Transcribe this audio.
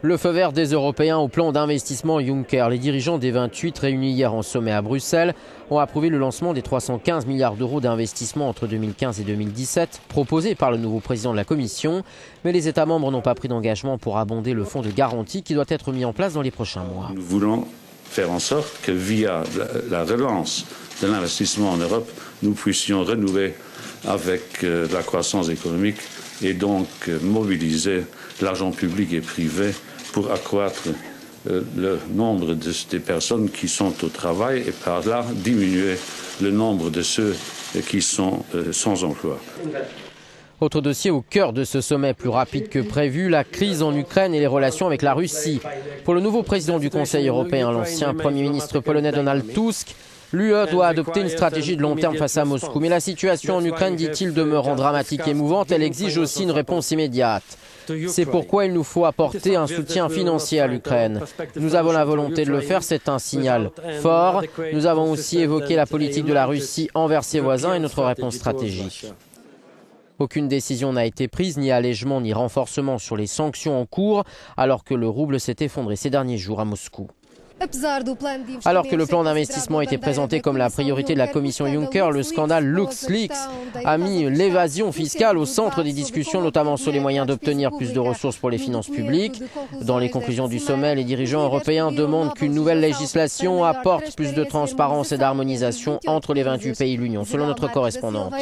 Le feu vert des Européens au plan d'investissement Juncker. Les dirigeants des 28 réunis hier en sommet à Bruxelles ont approuvé le lancement des 315 milliards d'euros d'investissement entre 2015 et 2017, proposés par le nouveau président de la Commission. Mais les États membres n'ont pas pris d'engagement pour abonder le fonds de garantie qui doit être mis en place dans les prochains mois. Nous voulons faire en sorte que via la relance de l'investissement en Europe, nous puissions renouer avec la croissance économique et donc mobiliser l'argent public et privé pour accroître le nombre des personnes qui sont au travail et par là diminuer le nombre de ceux qui sont sans emploi. Autre dossier au cœur de ce sommet plus rapide que prévu, la crise en Ukraine et les relations avec la Russie. Pour le nouveau président du Conseil européen, l'ancien Premier ministre polonais Donald Tusk, l'UE doit adopter une stratégie de long terme face à Moscou. Mais la situation en Ukraine, dit-il, demeurant dramatique et émouvante, elle exige aussi une réponse immédiate. C'est pourquoi il nous faut apporter un soutien financier à l'Ukraine. Nous avons la volonté de le faire, c'est un signal fort. Nous avons aussi évoqué la politique de la Russie envers ses voisins et notre réponse stratégique. Aucune décision n'a été prise, ni allègement ni renforcement sur les sanctions en cours, alors que le rouble s'est effondré ces derniers jours à Moscou. Alors que le plan d'investissement était présenté comme la priorité de la commission Juncker, le scandale LuxLeaks a mis l'évasion fiscale au centre des discussions, notamment sur les moyens d'obtenir plus de ressources pour les finances publiques. Dans les conclusions du sommet, les dirigeants européens demandent qu'une nouvelle législation apporte plus de transparence et d'harmonisation entre les 28 pays de l'Union, selon notre correspondante.